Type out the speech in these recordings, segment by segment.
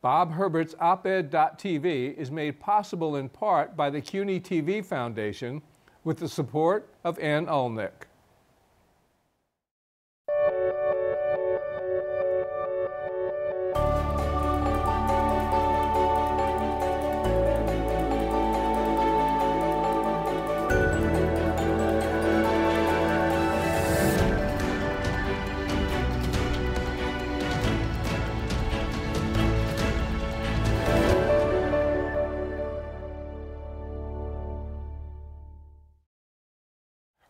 Bob Herbert's op-ed.tv is made possible in part by the CUNY TV Foundation with the support of Ann Ulnick.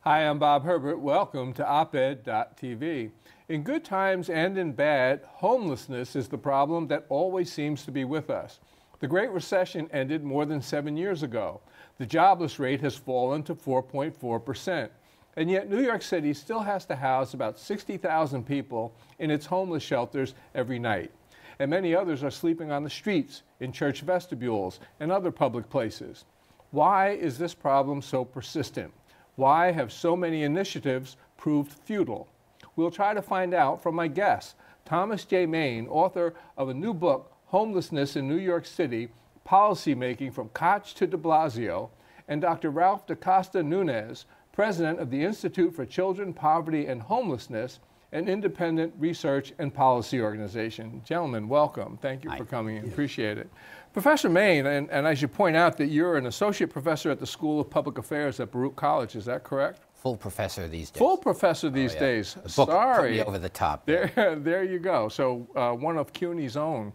Hi, I'm Bob Herbert. Welcome to op-ed.tv. In good times and in bad, homelessness is the problem that always seems to be with us. The Great Recession ended more than 7 years ago. The jobless rate has fallen to 4.4%. And yet New York City still has to house about 60,000 people in its homeless shelters every night. And many others are sleeping on the streets, in church vestibules, and other public places. Why is this problem so persistent? Why have so many initiatives proved futile? We'll try to find out from my guests, Thomas J. Main, author of a new book, Homelessness in New York City, Policymaking from Koch to Blasio, and Dr. Ralph de Costa Nunez, president of the Institute for Children, Poverty, and Homelessness, an independent research and policy organization. Gentlemen, welcome. Thank you for coming in. Appreciate it. Professor Main, and I should point out that you're an associate professor at the School of Public Affairs at Baruch College. Is that correct? Full professor these days. Full professor these days. The book Sorry. put me over the top. There you go. So one of CUNY's own.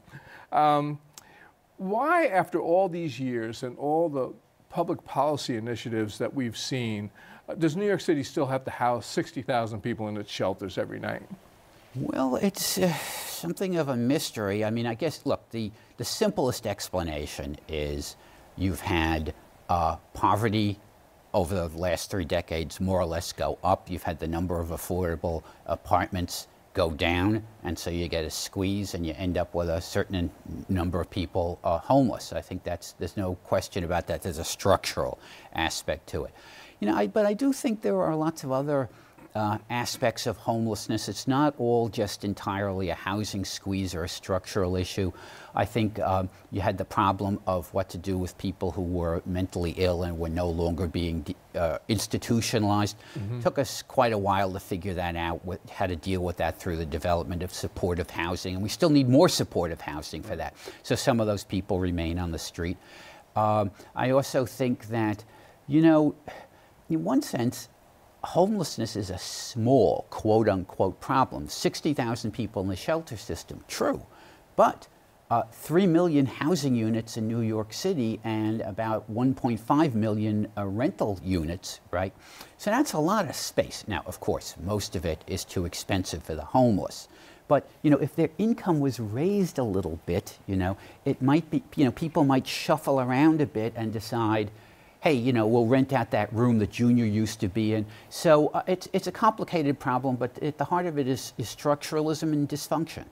Why, after all these years and all the public policy initiatives that we've seen, does New York City still have to house 60,000 people in its shelters every night? Well, it's something of a mystery. I mean, I guess, look, the simplest explanation is you've had poverty over the last 3 decades more or less go up. You've had the number of affordable apartments go down, and so you get a squeeze and you end up with a certain number of people homeless. I think there's no question about that. There's a structural aspect to it. You know, but I do think there are lots of other aspects of homelessness. It's not all just entirely a housing squeeze or a structural issue. I think you had the problem of what to do with people who were mentally ill and were no longer being institutionalized. Mm-hmm. It took us quite a while to figure that out, how to deal with that through the development of supportive housing. And we still need more supportive housing for that. So some of those people remain on the street. I also think that, you know, in one sense, homelessness is a small, quote-unquote, problem. 60,000 people in the shelter system, true. But 3 million housing units in New York City and about 1.5 million rental units, right? So that's a lot of space. Now, of course, most of it is too expensive for the homeless. But, you know, if their income was raised a little bit, you know, it might be, you know, people might shuffle around a bit and decide, hey, you know, we'll rent out that room that Junior used to be in. So it's a complicated problem, but at the heart of it is structuralism and dysfunction.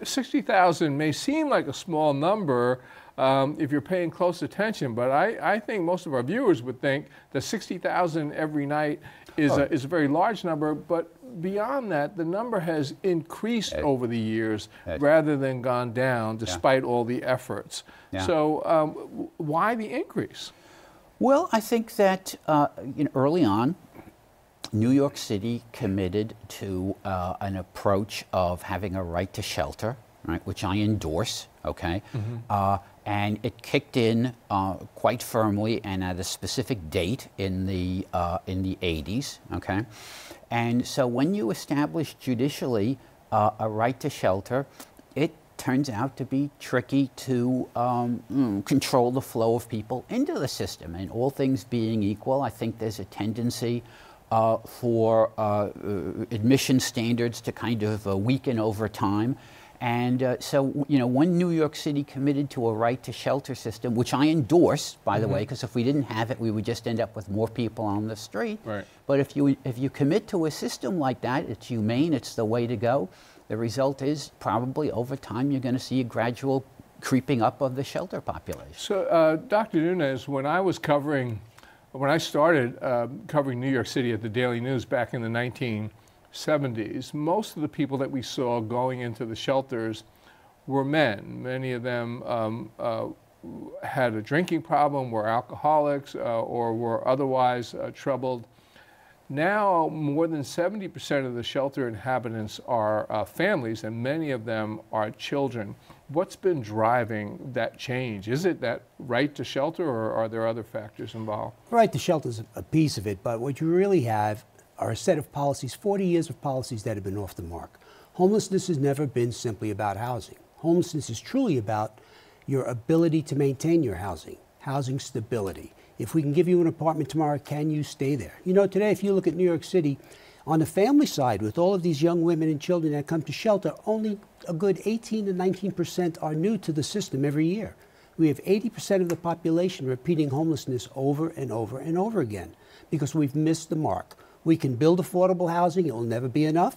60,000 may seem like a small number if you're paying close attention, but I think most of our viewers would think that 60,000 every night is a very large number, but beyond that, the number has increased over the years rather than gone down, despite all the efforts. Yeah. So why the increase? Well, I think that you know, early on, New York City committed to an approach of having a right to shelter, right, which I endorse, okay? Mm-hmm. And it kicked in quite firmly and at a specific date in the 80s, okay? And so when you establish judicially a right to shelter, it turns out to be tricky to control the flow of people into the system. And all things being equal, I think there's a tendency for admission standards to kind of weaken over time. And so, you know, when New York City committed to a right to shelter system, which I endorse, by the way, because if we didn't have it, we would just end up with more people on the street. Right. But if you commit to a system like that, it's humane, it's the way to go. The result is probably over time you're going to see a gradual creeping up of the shelter population. So, Dr. Nunez, when I started covering New York City at the Daily News back in the 1970s, most of the people that we saw going into the shelters were men. Many of them had a drinking problem, were alcoholics, or were otherwise troubled. Now, more than 70% of the shelter inhabitants are families, and many of them are children. What's been driving that change? Is it that right to shelter, or are there other factors involved? Right to shelter is a piece of it, but what you really have are a set of policies, 40 years of policies that have been off the mark. Homelessness has never been simply about housing. Homelessness is truly about your ability to maintain your housing stability. If we can give you an apartment tomorrow, can you stay there? You know, today, if you look at New York City, on the family side, with all of these young women and children that come to shelter, only a good 18 to 19% are new to the system every year. We have 80% of the population repeating homelessness over and over and over again because we've missed the mark. We can build affordable housing, it will never be enough.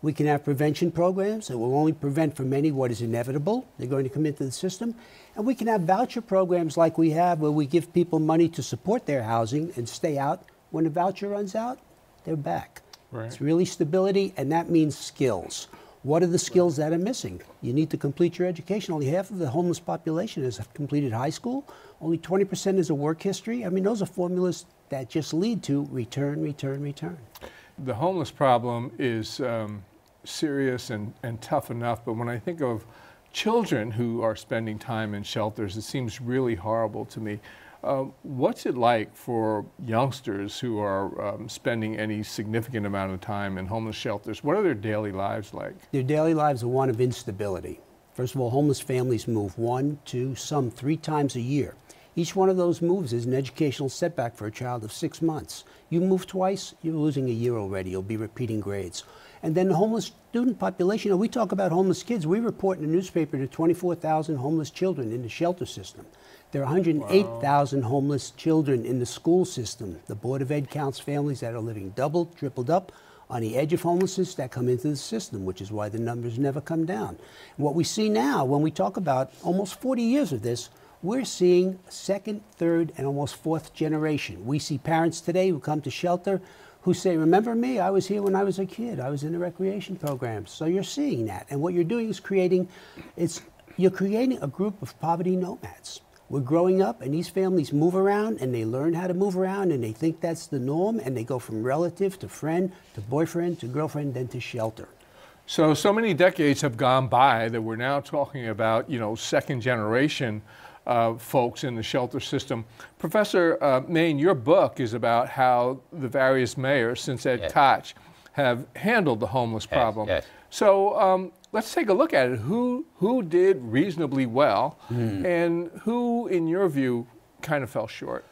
We can have prevention programs that will only prevent for many what is inevitable. They're going to come into the system. And we can have voucher programs like we have where we give people money to support their housing and stay out. When the voucher runs out, they're back. Right. It's really stability, and that means skills. What are the skills that are missing? You need to complete your education. Only half of the homeless population has completed high school. Only 20% is a work history. I mean, those are formulas that just lead to return, return, return. The homeless problem is serious and tough enough, but when I think of children who are spending time in shelters, it seems really horrible to me. What's it like for youngsters who are spending any significant amount of time in homeless shelters? What are their daily lives like? Their daily lives are one of instability. First of all, homeless families move 1, 2, some 3 times a year. Each one of those moves is an educational setback for a child of 6 months. You move twice, you're losing a year already. You'll be repeating grades. And then the homeless student population, you know, we talk about homeless kids. We report in the newspaper to 24,000 homeless children in the shelter system. There are 108,000 homeless children in the school system. The Board of Ed counts families that are living doubled, tripled up on the edge of homelessness that come into the system, which is why the numbers never come down. And what we see now, when we talk about almost 40 years of this, we're seeing second, third, and almost fourth generation. We see parents today who come to shelter who say, remember me, I was here when I was a kid. I was in the recreation programs. So you're seeing that. And what you're doing is you're creating a group of poverty nomads. We're growing up, and these families move around, and they learn how to move around, and they think that's the norm, and they go from relative to friend to boyfriend to girlfriend, then to shelter. So many decades have gone by that we're now talking about, you know, second generation folks in the shelter system. Professor Main, your book is about how the various mayors since Ed Koch have handled the homeless problem. Yes. So let's take a look at it. Who did reasonably well, and who, in your view, kind of fell short?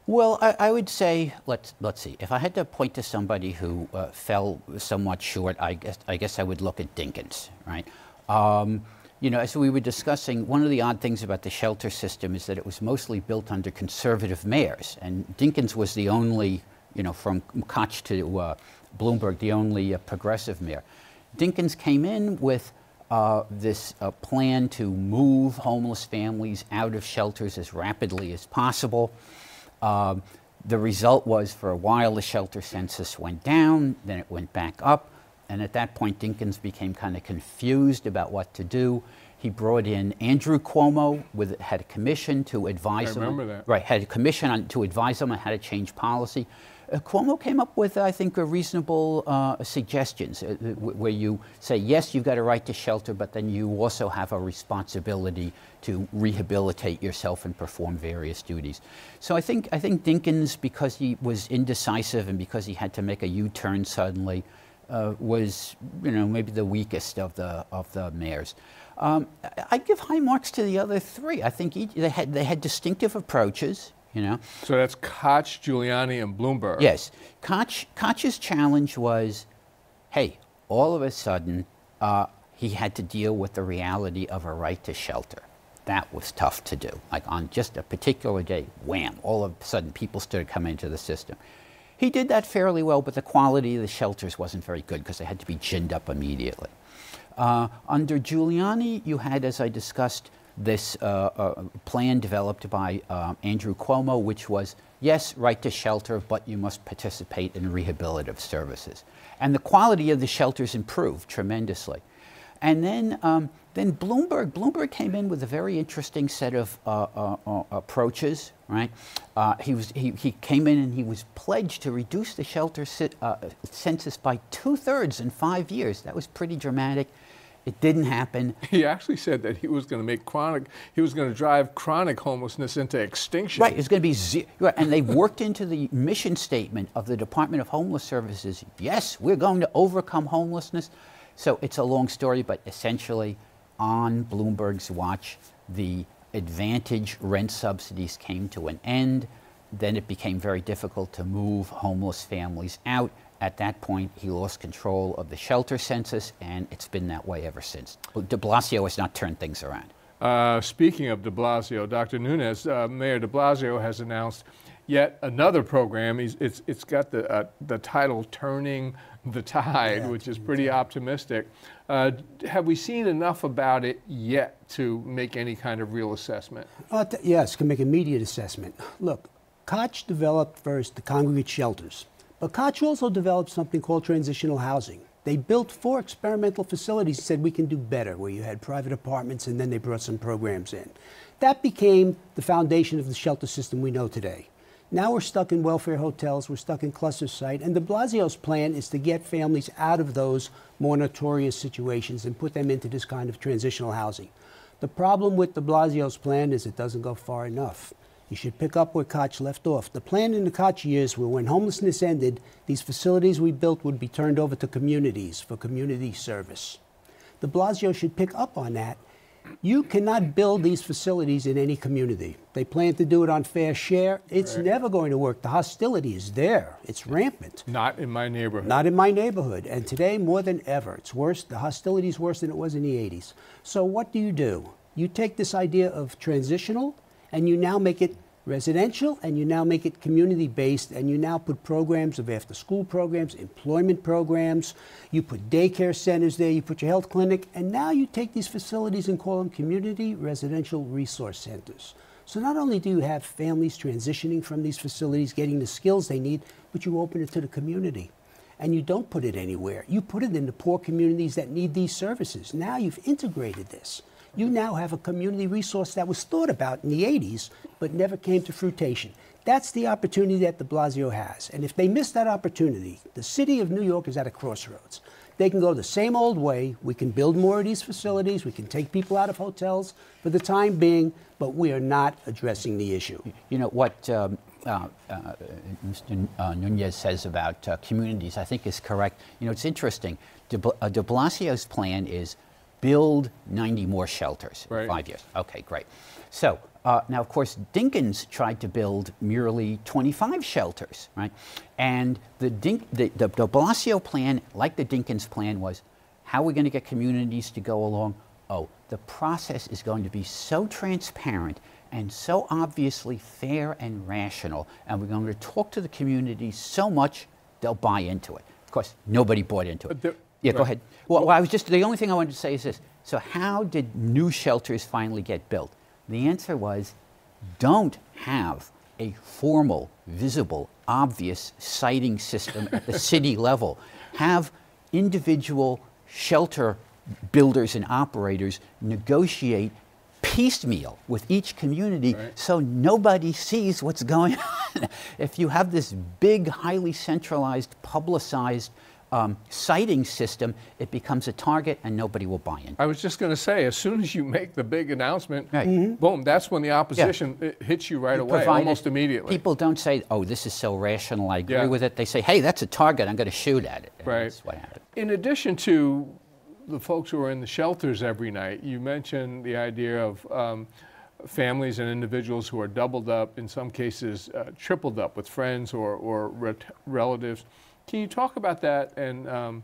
Well, I would say, let's see. If I had to point to somebody who fell somewhat short, I guess I would look at Dinkins, right? You know, as we were discussing, one of the odd things about the shelter system is that it was mostly built under conservative mayors, and Dinkins was the only, you know, from Koch to Bloomberg, the only progressive mayor. Dinkins came in with this plan to move homeless families out of shelters as rapidly as possible. The result was, for a while, the shelter census went down, then it went back up. And at that point, Dinkins became kind of confused about what to do. He brought in Andrew Cuomo, had a commission to advise him. I remember that. Right, had a commission to advise him on how to change policy. Cuomo came up with, I think, reasonable suggestions where you say, yes, you've got a right to shelter, but then you also have a responsibility to rehabilitate yourself and perform various duties. So I think Dinkins, because he was indecisive and because he had to make a U-turn suddenly, was, you know, maybe the weakest of the mayors. I'd give high marks to the other three. I think they had distinctive approaches. You know. So that's Koch, Giuliani, and Bloomberg. Yes, Koch's challenge was, hey, all of a sudden he had to deal with the reality of a right to shelter. That was tough to do. Like on just a particular day, wham! All of a sudden, people started coming into the system. He did that fairly well, but the quality of the shelters wasn't very good because they had to be ginned up immediately. Under Giuliani, you had, as I discussed, this plan developed by Andrew Cuomo, which was, yes, right to shelter, but you must participate in rehabilitative services. And the quality of the shelters improved tremendously. And then Bloomberg came in with a very interesting set of approaches, right? He came in and he was pledged to reduce the shelter census by 2/3 in 5 years. That was pretty dramatic. It didn't happen. He actually said that he was going to make he was going to drive chronic homelessness into extinction. Right, it's going to be right, and they worked into the mission statement of the Department of Homeless Services. Yes, we're going to overcome homelessness. So it's a long story, but essentially, on Bloomberg's watch, the advantage rent subsidies came to an end. Then it became very difficult to move homeless families out. At that point, he lost control of the shelter census, and it's been that way ever since. De Blasio has not turned things around. Speaking of de Blasio, Dr. Nunez, Mayor de Blasio has announced yet another program. It's got the title "Turning the Tide," yeah, which is pretty optimistic. Have we seen enough about it yet to make any kind of real assessment? Yes, can make immediate assessment. Look, Koch developed first the congregate shelters, but Koch also developed something called transitional housing. They built 4 experimental facilities and said we can do better, where you had private apartments, and then they brought some programs in. That became the foundation of the shelter system we know today. Now we're stuck in welfare hotels, we're stuck in cluster site, and de Blasio's plan is to get families out of those more notorious situations and put them into this kind of transitional housing. The problem with de Blasio's plan is it doesn't go far enough. You should pick up where Koch left off. The plan in the Koch years were when homelessness ended, these facilities we built would be turned over to communities for community service. De Blasio should pick up on that. You cannot build these facilities in any community. They plan to do it on fair share. It's right. Never going to work. The hostility is there. It's rampant. Not in my neighborhood. Not in my neighborhood. And today, more than ever, it's worse. The hostility is worse than it was in the 80s. So what do? You take this idea of transitional, and you now make it residential, and you now make it community-based, and you now put programs of after-school programs, employment programs, you put daycare centers there, you put your health clinic, and now you take these facilities and call them community residential resource centers. So not only do you have families transitioning from these facilities, getting the skills they need, but you open it to the community. And you don't put it anywhere. You put it in the poor communities that need these services. Now you've integrated this. You now have a community resource that was thought about in the 80s, but never came to fruition. That's the opportunity that de Blasio has. And if they miss that opportunity, the city of New York is at a crossroads. They can go the same old way. We can build more of these facilities. We can take people out of hotels for the time being, but we are not addressing the issue. You know, what Mr. Nunez says about communities, I think is correct. You know, it's interesting. De Blasio's plan is build 90 more shelters in 5 years. Okay, great. So now, of course, Dinkins tried to build merely 25 shelters, right? And the de Blasio plan, like the Dinkins plan, was how are we going to get communities to go along? Oh, the process is going to be so transparent and so obviously fair and rational, and we're going to talk to the communities so much they'll buy into it. Of course, nobody bought into it. Yeah, go ahead. Well, the only thing I wanted to say is this. So how did new shelters finally get built? The answer was, don't have a formal, visible, obvious siting system at the city level. Have individual shelter builders and operators negotiate piecemeal with each community so nobody sees what's going on. If you have this big, highly centralized, publicized siting system, it becomes a target and nobody will buy in. I was just going to say, as soon as you make the big announcement, boom, that's when the opposition hits you right away, almost immediately. People don't say, oh, this is so rational, I agree with it. They say, hey, that's a target, I'm going to shoot at it. And that's what happened. In addition to the folks who are in the shelters every night, you mentioned the idea of families and individuals who are doubled up, in some cases tripled up with friends or relatives. Can you talk about that and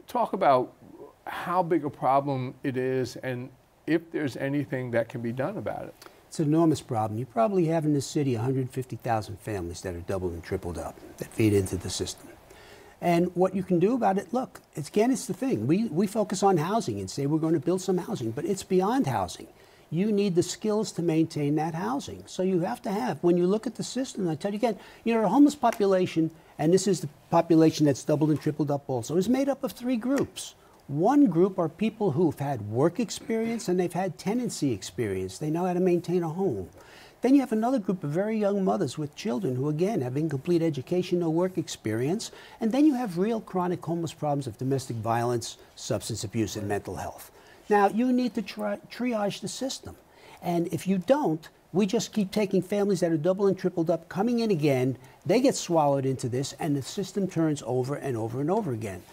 talk about how big a problem it is and if there's anything that can be done about it? It's an enormous problem. You probably have in this city 150,000 families that are doubled and tripled up that feed into the system. And what you can do about it, look, it's the thing. We focus on housing and say we're going to build some housing, but it's beyond housing. You need the skills to maintain that housing. So you have to have, when you look at the system, I tell you again, you know, a homeless population, and this is the population that's doubled and tripled up also, is made up of 3 groups. One group are people who've had work experience and they've had tenancy experience. They know how to maintain a home. Then you have another group of very young mothers with children who, again, have incomplete education, no work experience. And then you have real chronic homeless problems of domestic violence, substance abuse, and mental health. Now, you need to triage the system. And if you don't, we just keep taking families that are double and tripled up, coming in again, they get swallowed into this, and the system turns over and over and over again.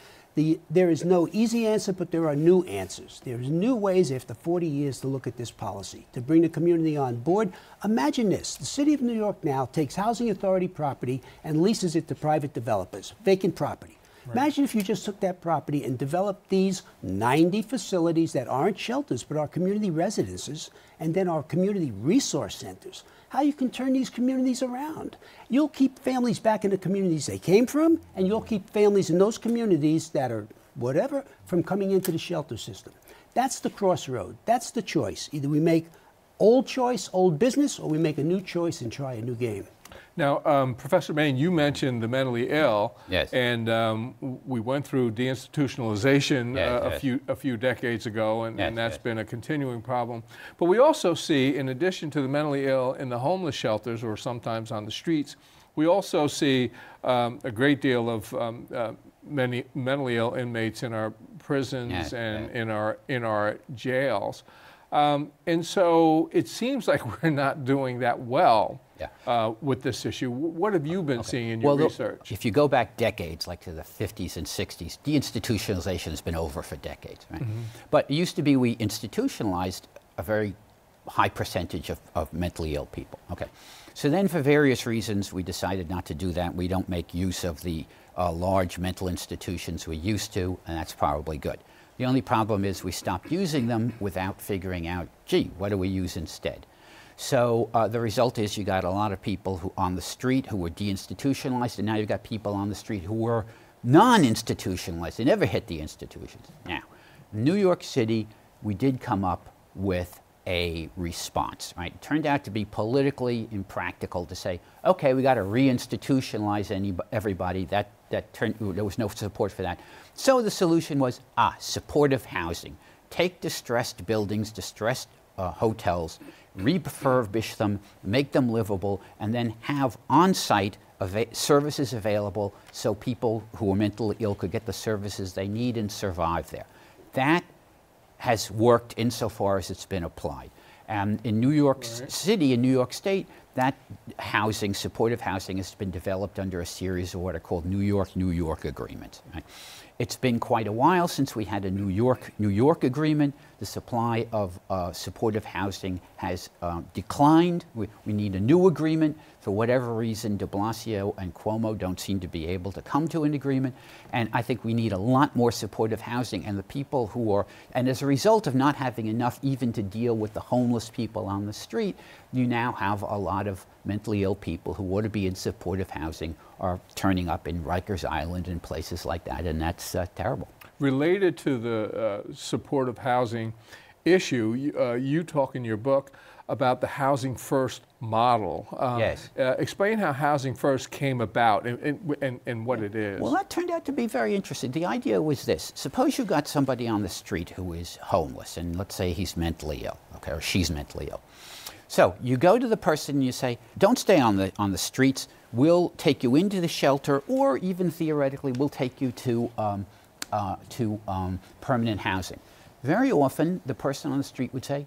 There is no easy answer, but there are new answers. There's new ways after 40 years to look at this policy, to bring the community on board. Imagine this. The city of New York now takes housing authority property and leases it to private developers, vacant property. Right. Imagine if you just took that property and developed these 90 facilities that aren't shelters, but are community residences, and then our community resource centers. How you can turn these communities around. You'll keep families back in the communities they came from, and you'll keep families in those communities that are whatever from coming into the shelter system. That's the crossroad. That's the choice. Either we make old choice, old business, or we make a new choice and try a new game. Now, Professor Main, you mentioned the mentally ill, yes, and we went through deinstitutionalization yes, a few decades ago, and, yes, and that's yes, been a continuing problem. But we also see, in addition to the mentally ill in the homeless shelters or sometimes on the streets, we also see a great deal of many mentally ill inmates in our prisons yes, and yes, in our jails. And so it seems like we're not doing that well. Yeah. With this issue. What have you been seeing in your research? If you go back decades, like to the 50s and 60s, deinstitutionalization has been over for decades, right? Mm-hmm. But it used to be we institutionalized a very high percentage of mentally ill people. Okay. So then for various reasons, we decided not to do that. We don't make use of the large mental institutions we used to, and that's probably good. The only problem is we stopped using them without figuring out, gee, what do we use instead? So the result is you got a lot of people who on the street who were deinstitutionalized, and now you've got people on the street who were non-institutionalized. They never hit the institutions. Now, New York City, we did come up with a response, right? It turned out to be politically impractical to say, okay, we got to reinstitutionalize everybody. There was no support for that. So the solution was, supportive housing. Take distressed buildings, distressed hotels, refurbish them, make them livable, and then have on-site services available so people who are mentally ill could get the services they need and survive there. That has worked insofar as it's been applied. And in New York City, in New York State, that housing, supportive housing, has been developed under a series of what are called New York agreements. Right? It's been quite a while since we had a New York agreement. The supply of supportive housing has declined. We need a new agreement. For whatever reason, de Blasio and Cuomo don't seem to be able to come to an agreement. And I think we need a lot more supportive housing. And the people who are, and as a result of not having enough even to deal with the homeless people on the street, you now have a lot of mentally ill people who ought to be in supportive housing are turning up in Rikers Island and places like that, and that's terrible. Related to the supportive housing issue, you talk in your book about the Housing First model. Yes. Explain how Housing First came about and what it is. Well, that turned out to be very interesting. The idea was this. Suppose you got somebody on the street who is homeless, and let's say he's mentally ill, okay, or she's mentally ill. So you go to the person and you say, don't stay on the streets. We'll take you into the shelter, or even theoretically, we'll take you to permanent housing. Very often, the person on the street would say,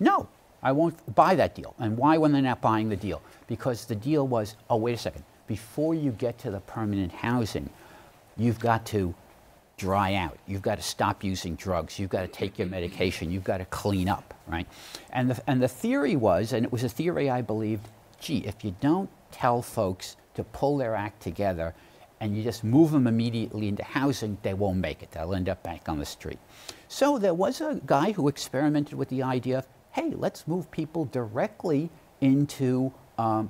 no, I won't buy that deal. And why when they're not buying the deal? Because the deal was, oh, wait a second. Before you get to the permanent housing, you've got to dry out. You've got to stop using drugs. You've got to take your medication. You've got to clean up, right? And the theory was, and it was a theory I believed, gee, if you don't tell folks to pull their act together and you just move them immediately into housing, they won't make it. They'll end up back on the street. So there was a guy who experimented with the idea of, hey, let's move people directly into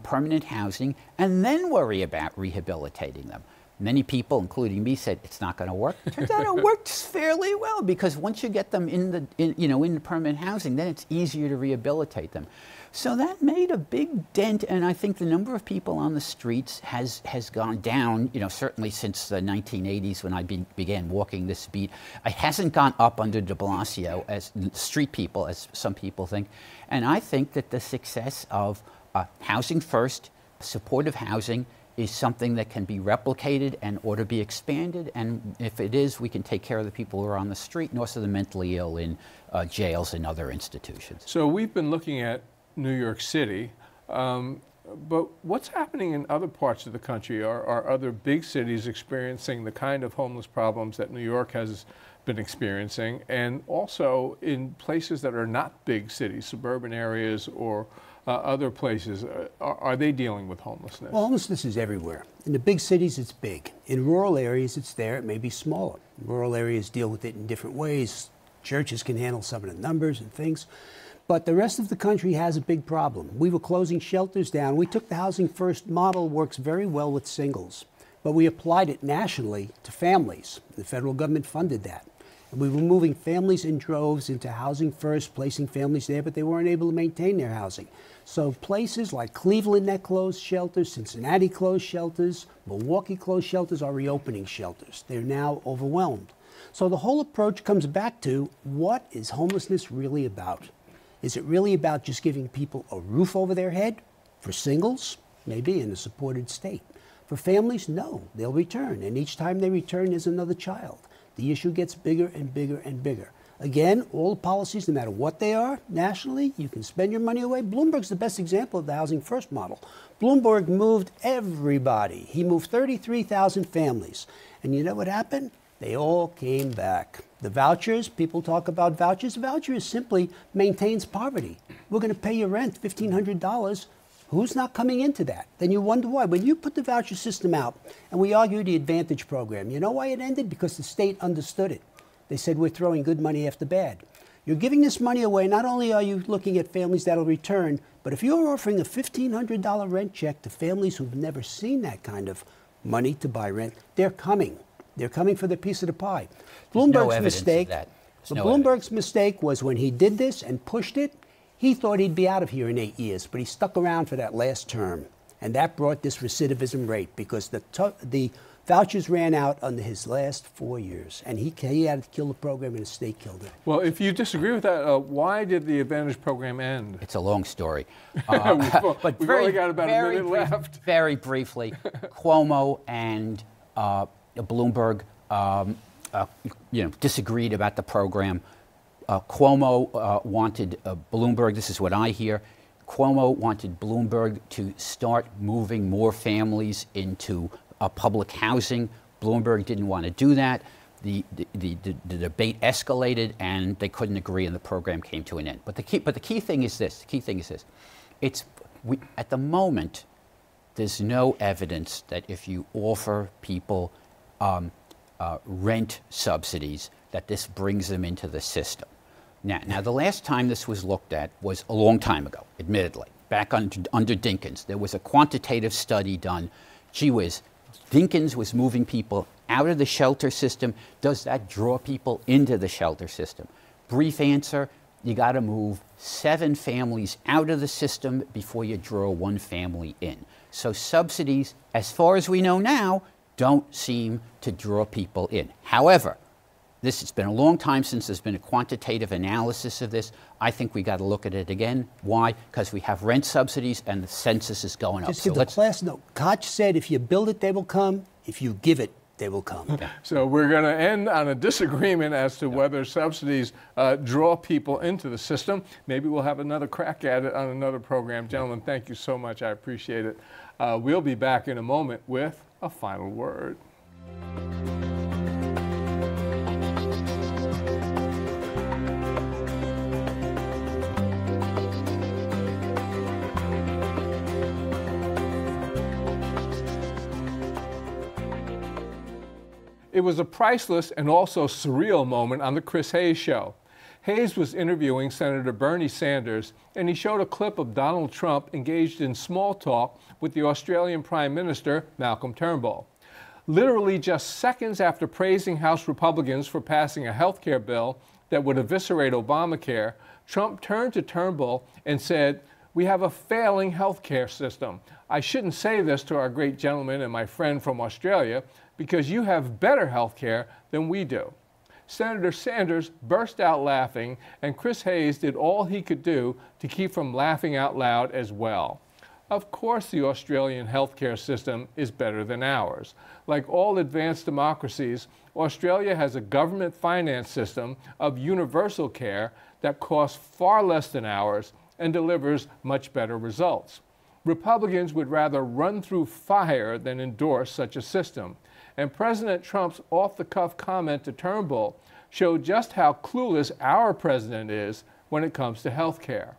permanent housing and then worry about rehabilitating them. Many people, including me, said it's not going to work. Turns out it works fairly well, because once you get them in the permanent housing, then it's easier to rehabilitate them. So that made a big dent, and I think the number of people on the streets has gone down. Certainly since the 1980s, when I began walking this beat. It hasn't gone up under de Blasio as street people, as some people think. And I think that the success of housing first, supportive housing, is something that can be replicated and ought to be expanded. And if it is, we can take care of the people who are on the street and also the mentally ill in jails and other institutions. So we've been looking at New York City, but what's happening in other parts of the country? Are other big cities experiencing the kind of homeless problems that New York has been experiencing? And also in places that are not big cities, suburban areas or other places, are they dealing with homelessness? Well, homelessness is everywhere. In the big cities, it's big. In rural areas, it's there. It may be smaller. Rural areas deal with it in different ways. Churches can handle some of the numbers and things. But the rest of the country has a big problem. We were closing shelters down. We took the Housing First model, works very well with singles. But we applied it nationally to families. The federal government funded that. And we were moving families in droves into Housing First, placing families there, but they weren't able to maintain their housing. So places like Cleveland that closed shelters, Cincinnati closed shelters, Milwaukee closed shelters are reopening shelters. They're now overwhelmed. So the whole approach comes back to, what is homelessness really about? Is it really about just giving people a roof over their head? For singles, maybe in a supported state. For families, no, they'll return. And each time they return, there's another child. The issue gets bigger and bigger and bigger. Again, all the policies, no matter what they are, nationally, you can spend your money away. Bloomberg's the best example of the Housing First model. Bloomberg moved everybody. He moved 33,000 families. And you know what happened? They all came back. The vouchers, people talk about vouchers. Vouchers simply maintains poverty. We're going to pay your rent, $1,500. Who's not coming into that? Then you wonder why. When you put the voucher system out, and we argued the Advantage program, you know why it ended? Because the state understood it. They said, we're throwing good money after bad. You're giving this money away. Not only are you looking at families that'll return, but if you're offering a $1,500 rent check to families who've never seen that kind of money to buy rent, they're coming. They're coming for their piece of the pie. Bloomberg's mistake was when he did this and pushed it, he thought he'd be out of here in 8 years, but he stuck around for that last term. And that brought this recidivism rate, because the vouchers ran out under his last 4 years, and he had to kill the program, and the state killed it. Well, if you disagree with that, why did the Advantage program end? It's a long story. But we've only got about a minute left. Very briefly, Cuomo and Bloomberg disagreed about the program. Cuomo wanted Bloomberg, this is what I hear, Cuomo wanted Bloomberg to start moving more families into public housing. Bloomberg didn't want to do that. The debate escalated, and they couldn't agree, and the program came to an end. But the key thing is this. At the moment, there's no evidence that if you offer people rent subsidies, that this brings them into the system. Now, the last time this was looked at was a long time ago, admittedly, back under Dinkins. There was a quantitative study done. Gee whiz, Dinkins was moving people out of the shelter system. Does that draw people into the shelter system? Brief answer, you got to move 7 families out of the system before you draw 1 family in. So subsidies, as far as we know now, don't seem to draw people in. However, it's been a long time since there's been a quantitative analysis of this. I think we got to look at it again. Why? Because we have rent subsidies and the census is going up. Just give the class note. Koch said, if you build it, they will come. If you give it, they will come. Okay. So we're going to end on a disagreement as to whether subsidies draw people into the system. Maybe we'll have another crack at it on another program. Gentlemen, thank you so much. I appreciate it. We'll be back in a moment with a final word. It was a priceless and also surreal moment on the Chris Hayes Show. Hayes was interviewing Senator Bernie Sanders, and he showed a clip of Donald Trump engaged in small talk with the Australian Prime Minister, Malcolm Turnbull. Literally just seconds after praising House Republicans for passing a health care bill that would eviscerate Obamacare, Trump turned to Turnbull and said, "We have a failing health care system. I shouldn't say this to our great gentleman and my friend from Australia, because you have better health care than we do." Senator Sanders burst out laughing, and Chris Hayes did all he could do to keep from laughing out loud as well. Of course, the Australian healthcare system is better than ours. Like all advanced democracies, Australia has a government finance system of universal care that costs far less than ours and delivers much better results. Republicans would rather run through fire than endorse such a system. And President Trump's off-the-cuff comment to Turnbull showed just how clueless our president is when it comes to health care.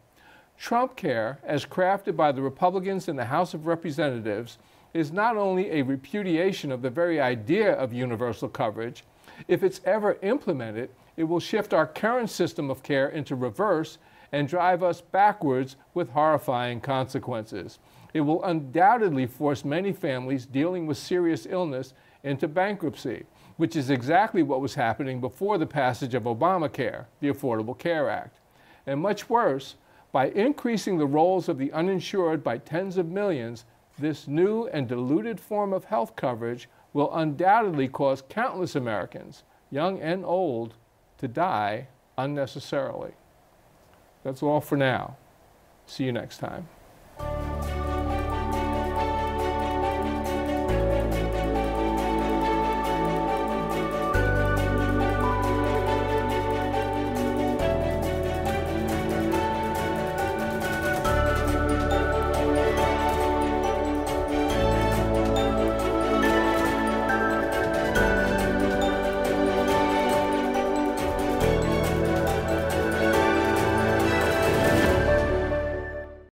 Trump Care, as crafted by the Republicans in the House of Representatives, is not only a repudiation of the very idea of universal coverage. If it's ever implemented, it will shift our current system of care into reverse and drive us backwards with horrifying consequences. It will undoubtedly force many families dealing with serious illness into bankruptcy, which is exactly what was happening before the passage of Obamacare, the Affordable Care Act. And much worse, by increasing the rolls of the uninsured by tens of millions, this new and diluted form of health coverage will undoubtedly cause countless Americans, young and old, to die unnecessarily. That's all for now. See you next time.